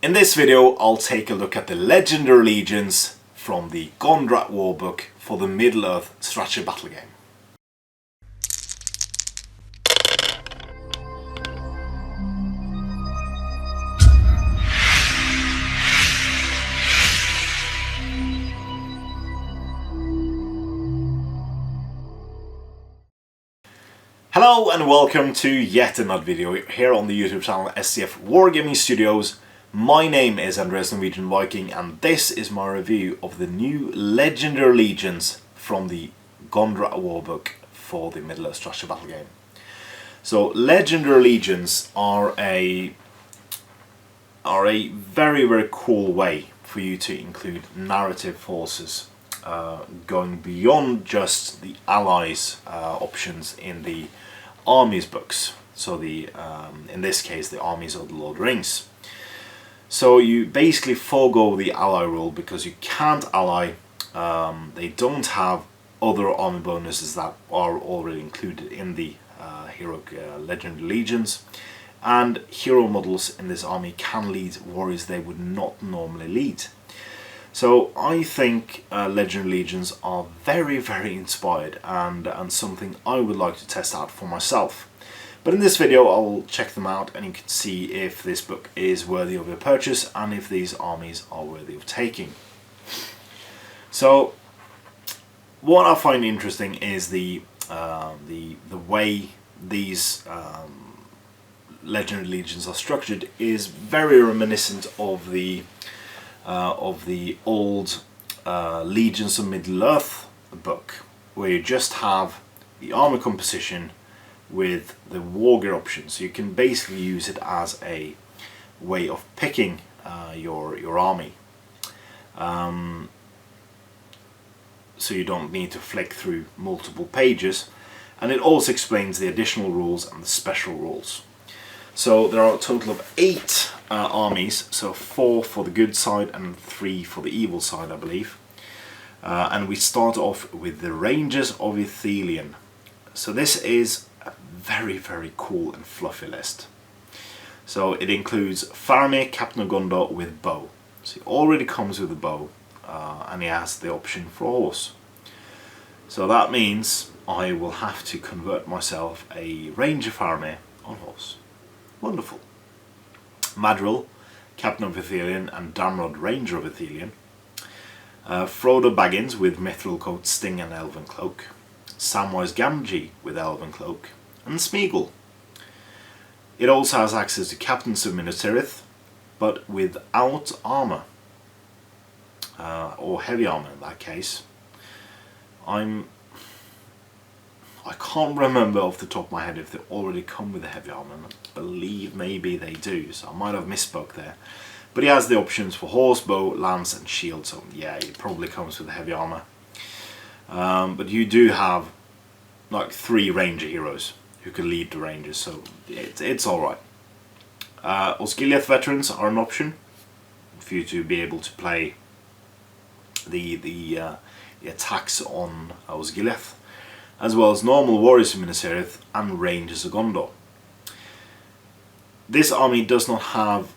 In this video I'll take a look at the legendary legions from the Gondor warbook for the Middle-earth strategy battle game. Hello and welcome to yet another video here on the YouTube channel SCF Wargaming Studios. My name is Andreas Norwegian Viking and this is my review of the new legendary legions from the Gondor warbook for the Middle-earth strategy battle game. So legendary legions are a very cool way for you to include narrative forces going beyond just the allies options in the armies books. So the in this case the armies of the Lord of the Rings. So you basically forego the ally rule because you can't ally. They don't have other army bonuses that are already included in the heroic legendary legions, and hero models in this army can lead warriors they would not normally lead. So I think legendary legions are very inspired and something I would like to test out for myself. But in this video I'll check them out and you can see if this book is worthy of your purchase and if these armies are worthy of taking. So what I find interesting is the way these legendary legions are structured is very reminiscent of the old Legions of Middle-earth book, where you just have the army composition with the war gear options. So you can basically use it as a way of picking your army. So you don't need to flick through multiple pages, and it also explains the additional rules and the special rules. So there are a total of 8 armies, so 4 for the good side and 3 for the evil side, I believe. And we start off with the Rangers of Athenian. So this is a very cool and fluffy list. So it includes Faramir, Captain of Gondor with bow. So he already comes with a bow, and he has the option for horse. So that means I will have to convert myself a Ranger Faramir on horse. Wonderful. Madril, Captain of Athenian, and Damrod, Ranger of Athenian. Frodo Baggins with Mithril Coat, Sting and Elven Cloak. Samwise Gamgee with Elven Cloak. And Smeagol. It also has access to Captains of Minas Tirith, but without armour. Or heavy armour in that case. I can't remember off the top of my head if they already come with a heavy armour. I believe maybe they do, so I might have misspoke there. But he has the options for horse, bow, lance and shield, so yeah, he probably comes with a heavy armour. But you do have like 3 ranger heroes who can lead the rangers, so it's alright. Osgiliath veterans are an option for you to be able to play the attacks on Osgiliath, as well as normal warriors of Minas Tirith and rangers of Gondor. This army does not have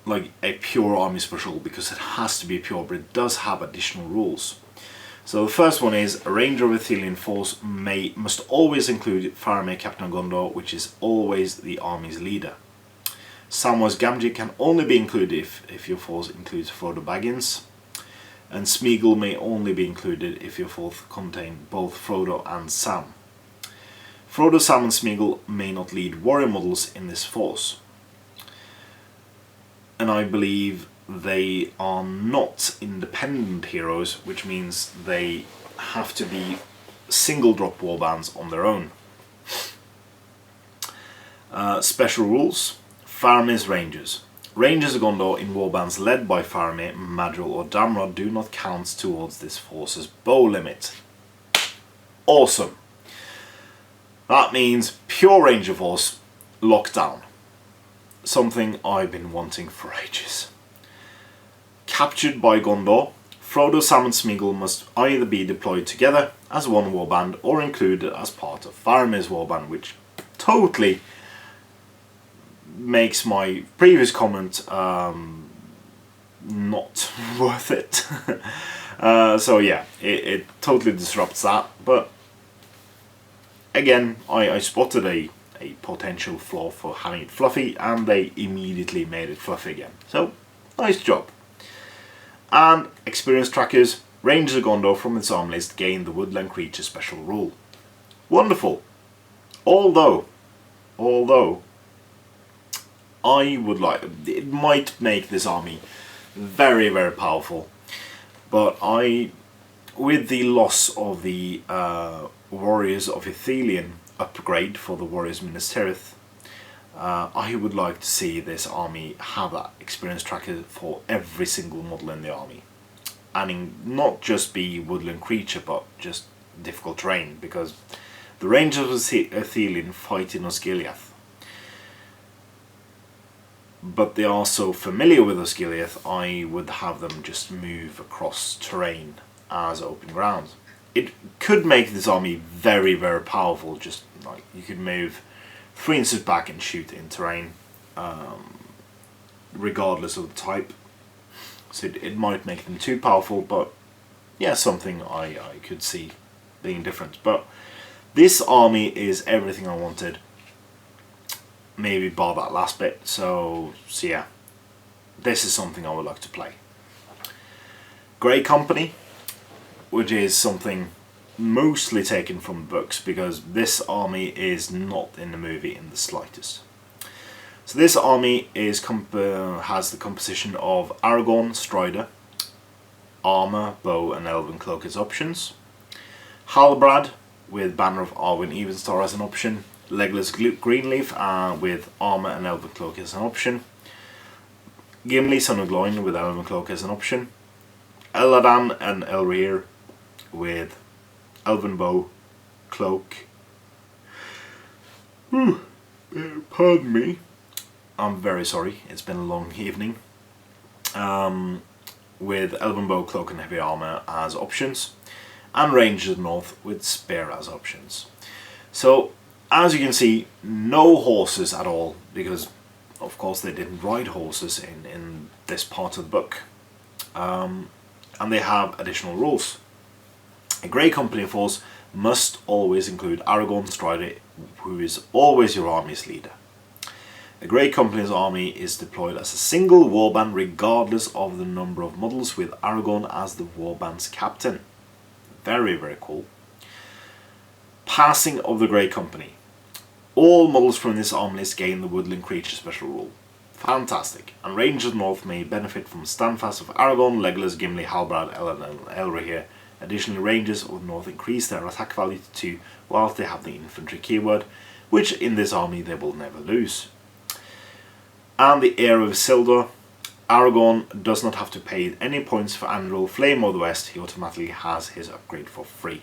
like a pure army special because it has to be pure, but it does have additional rules. So the first one is a Ranger of Athenian force must always include Faramir, Captain of Gondor, which is always the army's leader. Samwise Gamgee can only be included if your force includes Frodo Baggins. And Smeagol may only be included if your force contains both Frodo and Sam. Frodo, Sam and Smeagol may not lead warrior models in this force. And I believe they are not independent heroes, which means they have to be single drop warbands on their own. Special rules. Faramir's Rangers. Rangers of Gondor in warbands led by Faramir, Madril or Damrod do not count towards this force's bow limit. Awesome! That means pure Ranger force locked down. Something I've been wanting for ages. Captured by Gondor, Frodo, Sam and Smeagol must either be deployed together as one warband or included as part of Faramir's warband, which totally makes my previous comment not worth it. So yeah, it totally disrupts that, but again, I spotted a potential flaw for having it fluffy, and they immediately made it fluffy again. So, nice job. And experience trackers, Rangers of Gondor from its arm list gain the woodland creature special rule. Wonderful. Although I would like, it might make this army very, very powerful, but with the loss of the Warriors of Athenian upgrade for the Warriors Minas Tirith, I would like to see this army have that experience tracker for every single model in the army, and not just be woodland creature, but just difficult terrain, because the Rangers of Athenian fight in Osgiliath, but they are so familiar with Osgiliath, I would have them just move across terrain as open ground. It could make this army very, very powerful. Just like you could move 3 inches back and shoot in terrain, regardless of the type. So it might make them too powerful, but yeah, something I could see being different. But this army is everything I wanted, maybe bar that last bit. So yeah, this is something I would like to play. Grey Company, which is something mostly taken from books, because this army is not in the movie in the slightest. So this army is has the composition of Aragorn, Strider, Armour, Bow and Elven Cloak as options, Halbrand with Banner of Arwen Evenstar as an option, Legolas Greenleaf with Armour and Elven Cloak as an option, Gimli Son of Gloin with Elven Cloak as an option, Eladan and Elrire with Elven Bow, Cloak. Pardon me. I'm very sorry, it's been a long evening. With Elven Bow, Cloak and Heavy Armour as options, and Rangers of the North with Spear as options. So, as you can see, no horses at all, because of course they didn't ride horses in this part of the book. And they have additional rules. A Grey Company force must always include Aragorn Strider, who is always your army's leader. A Grey Company's army is deployed as a single warband regardless of the number of models, with Aragorn as the warband's captain. Very, very cool. Passing of the Grey Company. All models from this army list gain the Woodland Creature special rule. Fantastic. And Rangers of the North may benefit from Standfast of Aragorn, Legolas, Gimli, Halbrand, Elrond and Elrihir. Additionally, Rangers of the North increase their attack value to 2 whilst they have the infantry keyword, which in this army they will never lose. And the Heir of Isildur. Aragorn does not have to pay any points for Andril, Flame of the West. He automatically has his upgrade for free.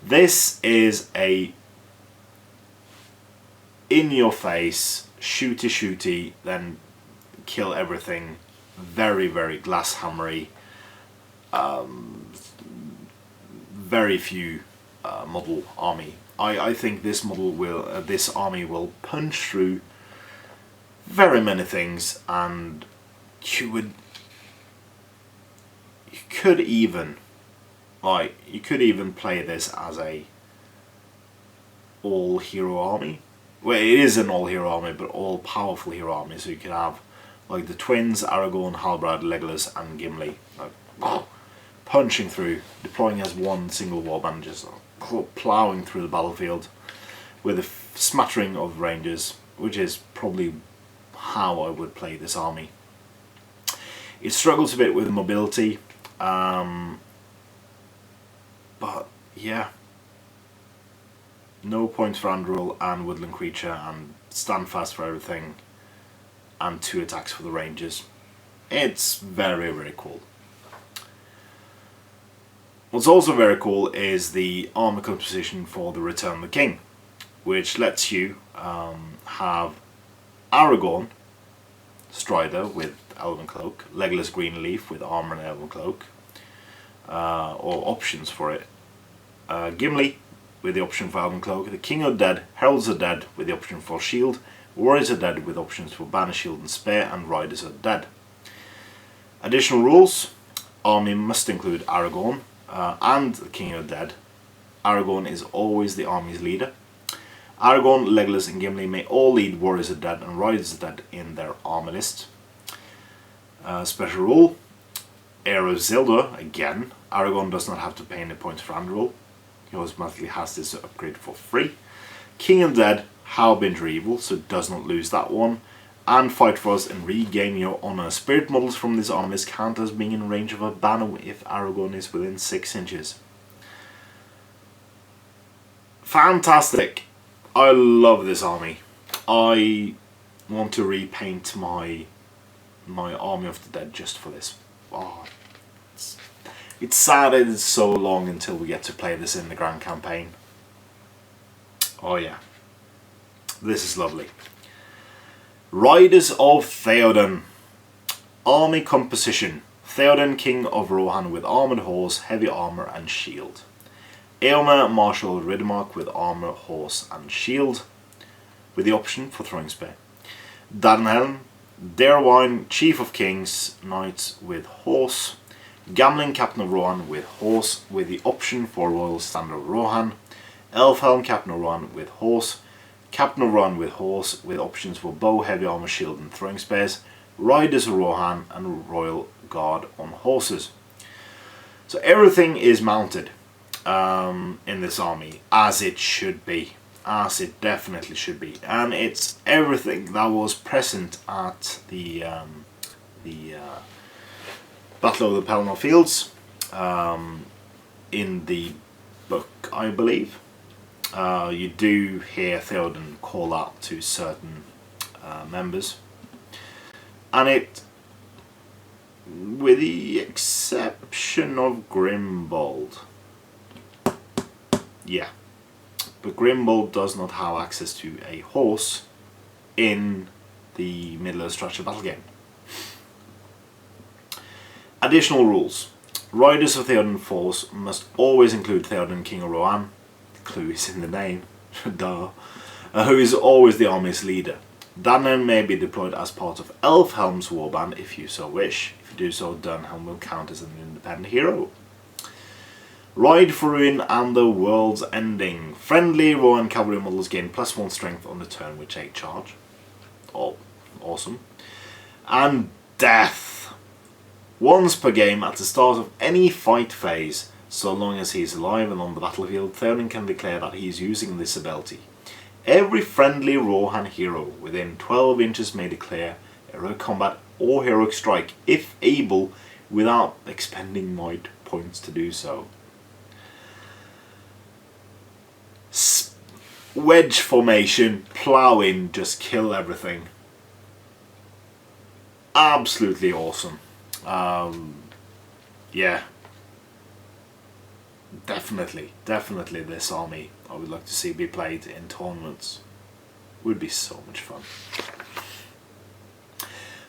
This is a in-your-face, shooty, then kill everything, very, very glass hammery, very few model army. I think this model will, this army will punch through very many things, and you could even play this as a all hero army. Well, it is an all hero army, but all powerful hero army. So you could have like the twins, Aragorn, Halbrand, Legolas, and Gimli, like punching through, deploying as one single warband, just ploughing through the battlefield with a smattering of rangers, which is probably how I would play this army. It struggles a bit with mobility, but yeah, no points for Andril and Woodland Creature, and Standfast for everything, and 2 attacks for the Rangers. It's very, very cool. What's also very cool is the armor composition for the Return of the King, which lets you have Aragorn Strider with Elven Cloak, Legolas Greenleaf with Armor and Elven Cloak, or options for it, Gimli with the option for Elven Cloak, the King of the Dead, Heralds of the Dead with the option for Shield, Warriors of the Dead with options for Banner, Shield and Spear, and Riders of the Dead. Additional rules: army must include Aragorn and the King of the Dead. Aragorn is always the army's leader. Aragorn, Legolas and Gimli may all lead Warriors of the Dead and Riders of the Dead in their army list. Special rule: Heir of Isildur, again, Aragorn does not have to pay any points for Anduril. He automatically has this upgrade for free. King of the Dead, Harbinger Evil, so does not lose that one. And Fight for Us and regain your honor. Spirit models from this army is counted as being in range of a banner if Aragorn is within 6 inches. Fantastic! I love this army. I want to repaint my Army of the Dead just for this. Oh, it's sad it is so long until we get to play this in the Grand Campaign. Oh yeah, this is lovely. Riders of Theoden. Army composition: Theoden, King of Rohan with armoured horse, heavy armour and shield. Eomer, Marshal of Riddermark with armour, horse and shield, with the option for throwing spear. Darnhelm, Derwine, Chief of Kings, Knights with horse. Gamling, Captain of Rohan with horse, with the option for Royal Standard of Rohan. Elfhelm, Captain of Rohan with horse. Captain of Rohan with horse, with options for bow, heavy armour, shield and throwing spears. Riders of Rohan and Royal Guard on horses. So everything is mounted in this army, as it should be, as it definitely should be, and it's everything that was present at the Battle of the Pelennor Fields in the book, I believe. You do hear Theoden call out to certain members, and it, with the exception of Grimbold, yeah, but Grimbold does not have access to a horse in the Middle-earth structure battle game. Additional rules: Riders of Theoden force must always include Theoden, King of Rohan. The clue is in the name, duh. Who is always the army's leader. Dunhelm may be deployed as part of Elfhelm's warband if you so wish. If you do so, Dunhelm will count as an independent hero. Ride for Ruin and the World's Ending. Friendly Rohan cavalry models gain +1 strength on the turn which take charge. Oh, awesome. And Death. Once per game at the start of any fight phase, so long as he is alive and on the battlefield, Theoden can declare that he is using this ability. Every friendly Rohan hero within 12 inches may declare heroic combat or heroic strike, if able, without expending might points to do so. Wedge formation, plow in, just kill everything. Absolutely awesome. Yeah, definitely this army I would like to see be played in tournaments. Would be so much fun.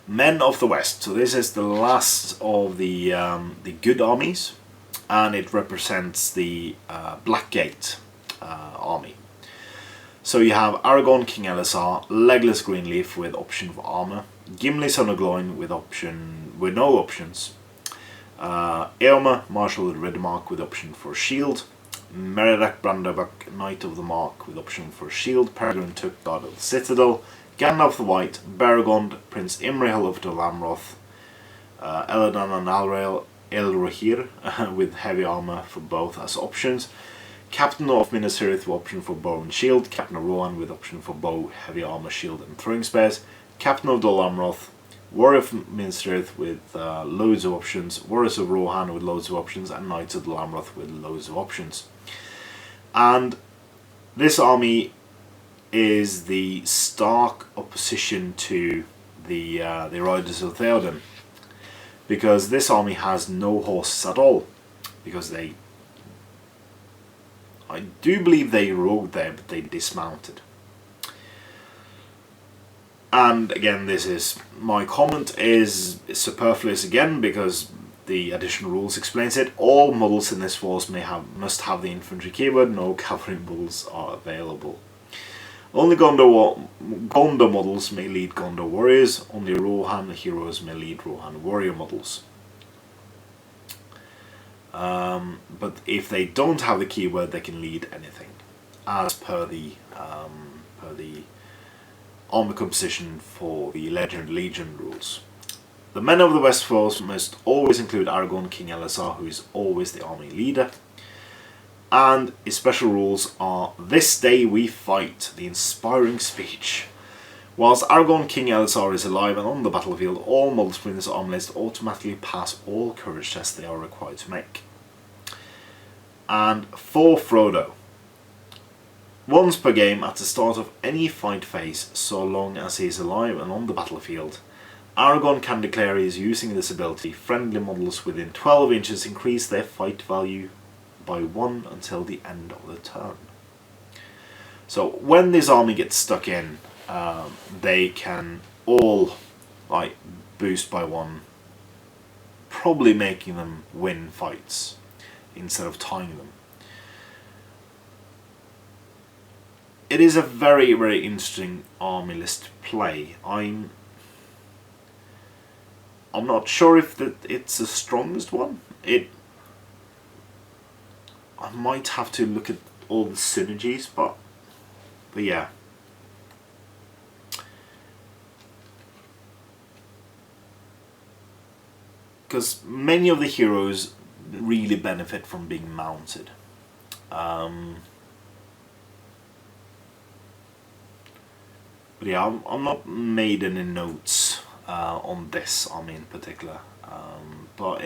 Men of the West. So this is the last of the good armies, and it represents the Blackgate army. So you have Aragorn, King Elisar, Legolas Greenleaf with option for armor, Gimli, Son of Gloin with no options, Eomer, Marshal of Riddermark with option for shield, Meredith Branderbuck, Knight of the Mark with option for shield, Peregrine Took, Guard of the Citadel, Gandalf the White, Beregond, Prince Imrahil of Dol Amroth, Elladan and Alrael, Elrohir with heavy armor for both as options, Captain of Minas Tirith with option for bow and shield, Captain of Rohan with option for bow, heavy armor, shield and throwing spears, Captain of Dol Amroth, Warrior of Minas Tirith with loads of options, Warriors of Rohan with loads of options, and Knights of Dol Amroth with loads of options. And this army is the stark opposition to the Riders of Theoden, because this army has no horses at all, because I do believe they rode there, but they dismounted. And again, this is my comment is superfluous again, because the additional rules explains it. All models in this force must have the infantry keyword. No cavalry models are available. Only Gondor models may lead Gondor warriors. Only Rohan heroes may lead Rohan warrior models. But if they don't have the keyword, they can lead anything, as per the army composition for the Legend Legion rules. The men of the Westfalls must always include Aragorn, King Elessar, who is always the army leader. And his special rules are: this day we fight, the inspiring speech. Whilst Aragorn, King Elessar is alive and on the battlefield, all models within this army list automatically pass all courage tests they are required to make. And for Frodo, once per game at the start of any fight phase, so long as he is alive and on the battlefield, Aragorn can declare he is using this ability. Friendly models within 12 inches increase their fight value by 1 until the end of the turn. So when this army gets stuck in, they can all boost by 1, probably making them win fights instead of tying them. It is a very, very interesting army list to play. I'm not sure if it's the strongest one. I might have to look at all the synergies, but yeah. Because many of the heroes really benefit from being mounted. But yeah, I'm not made any notes on this army in particular, but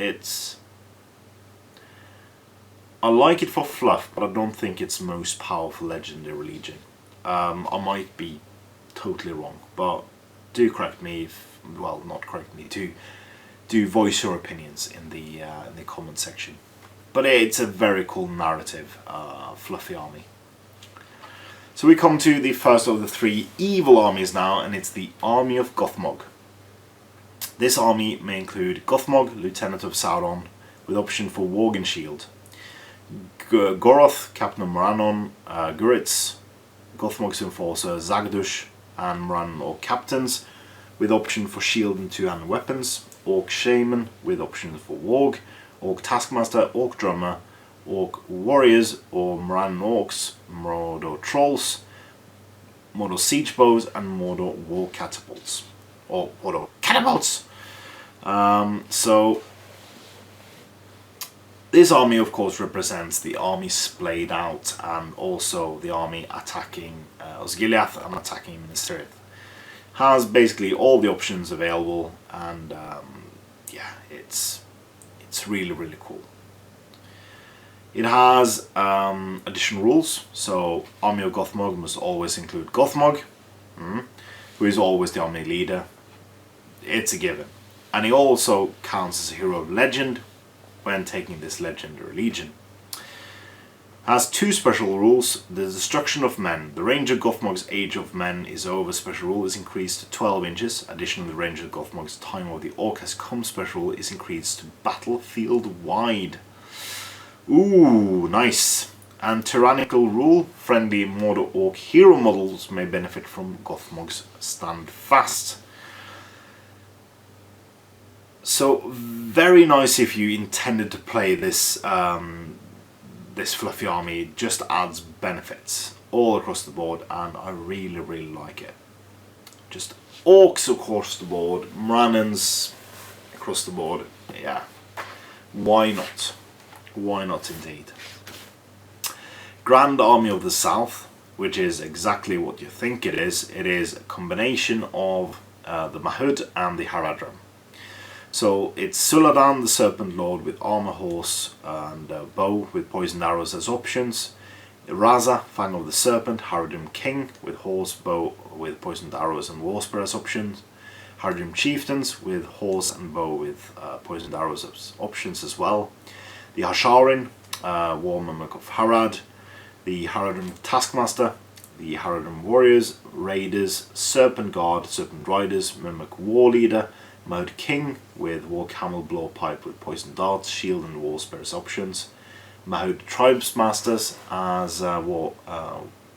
I like it for fluff, but I don't think it's the most powerful legendary legion. I might be totally wrong, but do correct me not correct me, do voice your opinions in the comment section. But it's a very cool narrative, fluffy army. So we come to the first of the 3 evil armies now, and it's the Army of Gothmog. This army may include Gothmog, Lieutenant of Sauron, with option for Worgen Shield, Goroth, Captain of Morannon, Guritz, Gothmog's Enforcer, Zagdush, and Morannon Orc Captains, with option for Shield and 2-handed weapons, Orc Shaman, with option for Warg, Orc Taskmaster, Orc Drummer, Orc Warriors, or Morannon Orcs, Mordor Trolls, Mordor Siege Bows, and Mordor War Catapults. Or Mordor Catapults! So this army of course represents the army splayed out, and also the army attacking Osgiliath and attacking Minas Tirith. Has basically all the options available, and yeah, it's really, really cool. It has additional rules, so Army of Gothmog must always include Gothmog, who is always the army leader. It's a given. And he also counts as a hero of legend when taking this legendary legion. Has 2 special rules: the destruction of men. The range of Gothmog's Age of Men is over special rule is increased to 12 inches. Additionally, the range of Gothmog's Time of the Orc has come special rule is increased to battlefield wide. Ooh, nice. And tyrannical rule: friendly Mordor Orc hero models may benefit from Gothmog's Stand Fast. So very nice if you intended to play this this fluffy army. It just adds benefits all across the board, and I really, really like it. Just orcs across the board, Morannons across the board. Yeah, why not? Why not indeed? Grand Army of the South, which is exactly what you think it is. It is a combination of the Mahud and the Haradrim. So it's Suladan, the Serpent Lord, with armor, horse, and bow with poisoned arrows as options. Raza, Fang of the Serpent, Haradrim King, with horse, bow, with poisoned arrows and war spear as options. Haradrim Chieftains, with horse and bow with poisoned arrows as options as well. The Hasharin, War Mimic of Harad. The Haradrim Taskmaster, the Haradrim Warriors, Raiders, Serpent Guard, Serpent Riders, Mimic War Leader, Mahud King with War Camel Blowpipe with Poison Darts, Shield and War Spears options. Mahud Tribes Masters as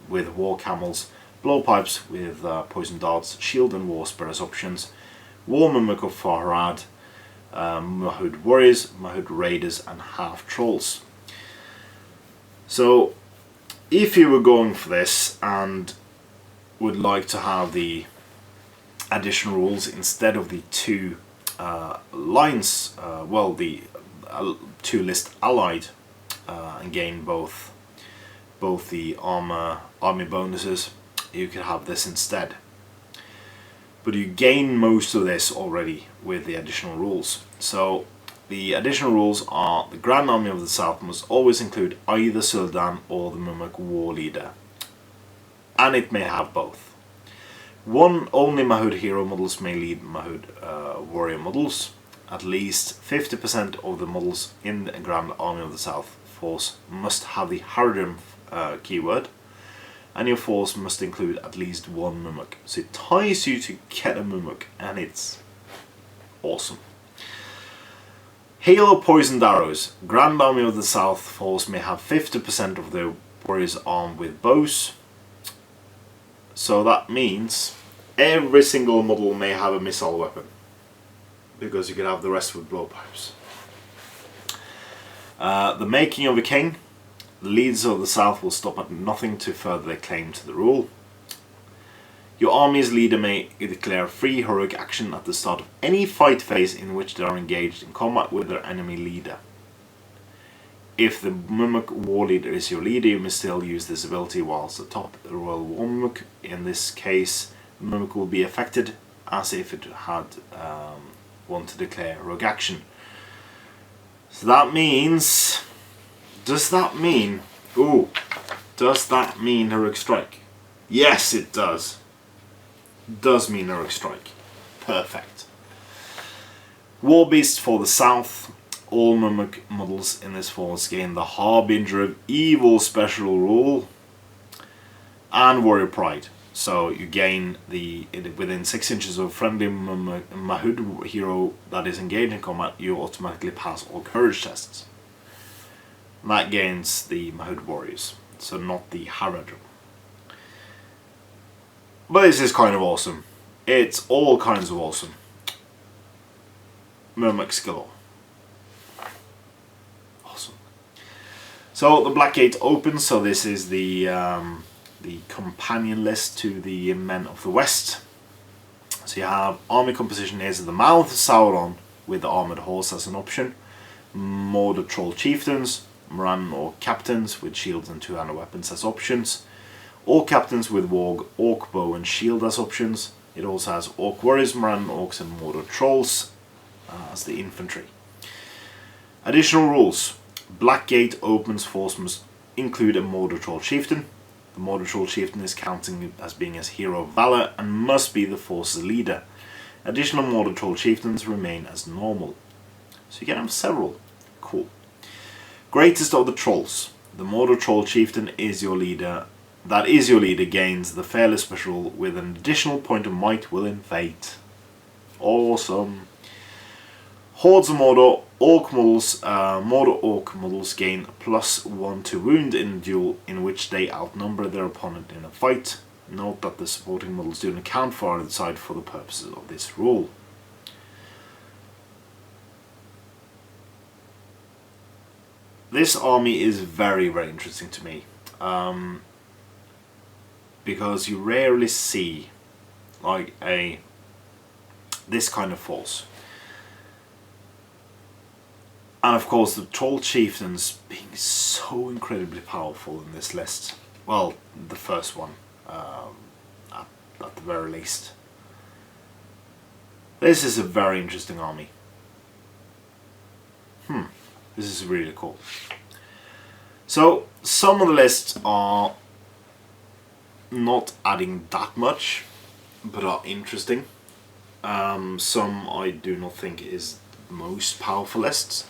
with War Camels, blowpipes with poison darts, shield and war spear as options, war mimic of Farhad, Mahud warriors, Mahud raiders and half trolls. So if you were going for this and would like to have the additional rules instead of the two lines, well, the two list allied, and gain both the army bonuses, you could have this instead. But you gain most of this already with the additional rules. So the additional rules are: the Grand Army of the South must always include either Sultan or the Mimic War Leader, and it may have both. Only Mahud hero models may lead Mahud warrior models. At least 50% of the models in the Grand Army of the South force must have the Haradrim keyword, and your force must include at least one Mimic. So it ties you to get a Mimic, and it's awesome. Hail of Poisoned Arrows. Grand Army of the South force may have 50% of their warriors armed with bows. So that means every single model may have a missile weapon, because you can have the rest with blowpipes. The Making of a King. The leaders of the South will stop at nothing to further their claim to the rule. Your army's leader may declare free heroic action at the start of any fight phase in which they are engaged in combat with their enemy leader. If the Mimic War Leader is your leader, you may still use this ability whilst atop the Royal War Mimic. In this case, the Mimic will be affected as if it had want to declare heroic action. So that means... does that mean heroic strike? Yes, it does. Does mean heroic strike. Perfect. War Beast for the South. All Mimic models in this force gain the Harbinger of Evil special rule and Warrior Pride. So you gain within 6 inches of friendly Mahud hero that is engaged in combat, you automatically pass all courage tests. And that gains the Mahud warriors, so not the Haradrim. But this is kind of awesome. It's all kinds of awesome. Mimics galore. Awesome. So the Black Gate opens. So this is the companion list to the Men of the West. So you have army composition is the Mouth of Sauron with the armored horse as an option, Mordor Troll Chieftains, Moran Orc Captains with shields and two-handed weapons as options, Orc Captains with Warg, Orc Bow and Shield as options. It also has Orc Warriors, Moran Orcs and Mordor Trolls as the infantry. Additional rules. Black Gate opens force must include a Mordor Troll Chieftain. The Mordor Troll Chieftain is counting as being as Hero of Valor and must be the force's leader. Additional Mordor Troll Chieftains remain as normal. So you can have several. Cool. Greatest of the Trolls. The Mordor Troll Chieftain is your leader. That is your leader gains the Fearless special with an additional point of might, will and fate. Awesome. Hordes of Mordor Orc models, Mordor Orc models gain +1 to wound in a duel in which they outnumber their opponent in a fight. Note that the supporting models do not count for either side for the purposes of this rule. This army is very, very interesting to me, because you rarely see like this kind of force. And of course the Troll Chieftains being so incredibly powerful in this list. Well, the first one, at the very least. This is a very interesting army. This is really cool. So, some of the lists are not adding that much, but are interesting. Some I do not think is the most powerful lists.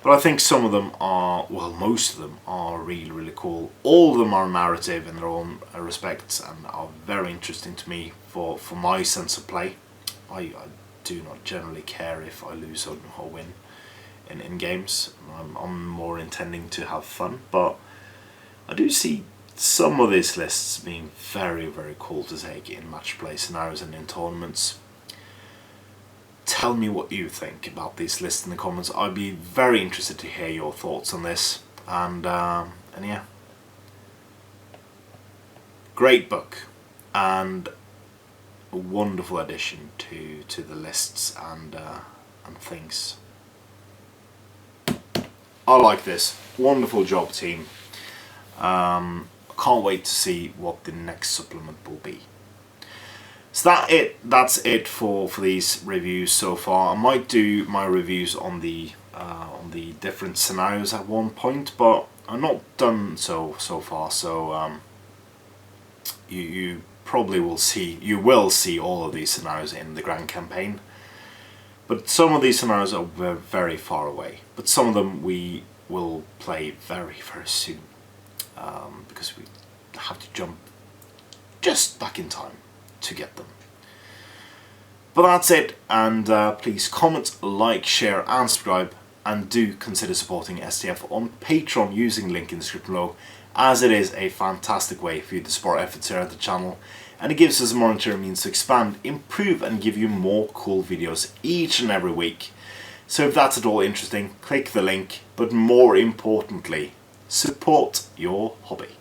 But I think some of them are, well, most of them are really, really cool. All of them are narrative in their own respects and are very interesting to me for my sense of play. I do not generally care if I lose or win in games. I'm more intending to have fun, but I do see some of these lists being very, very cool to take in match play scenarios and in tournaments. Tell me what you think about these lists in the comments. I'd be very interested to hear your thoughts on this. And yeah, great book and a wonderful addition to the lists and things. I like this. Wonderful job, team. Can't wait to see what the next supplement will be. So that's it for these reviews so far. I might do my reviews on the different scenarios at one point, but I've not done so far. So you probably will see all of these scenarios in the Grand Campaign. But some of these scenarios are very far away. But some of them we will play very, very soon. Because we have to jump just back in time to get them. But that's it, and please comment, like, share and subscribe, and do consider supporting STF on Patreon using the link in the description below, as it is a fantastic way for you to support efforts here at the channel, and it gives us a monetary means to expand, improve and give you more cool videos each and every week. So if that's at all interesting, click the link, but more importantly, support your hobby.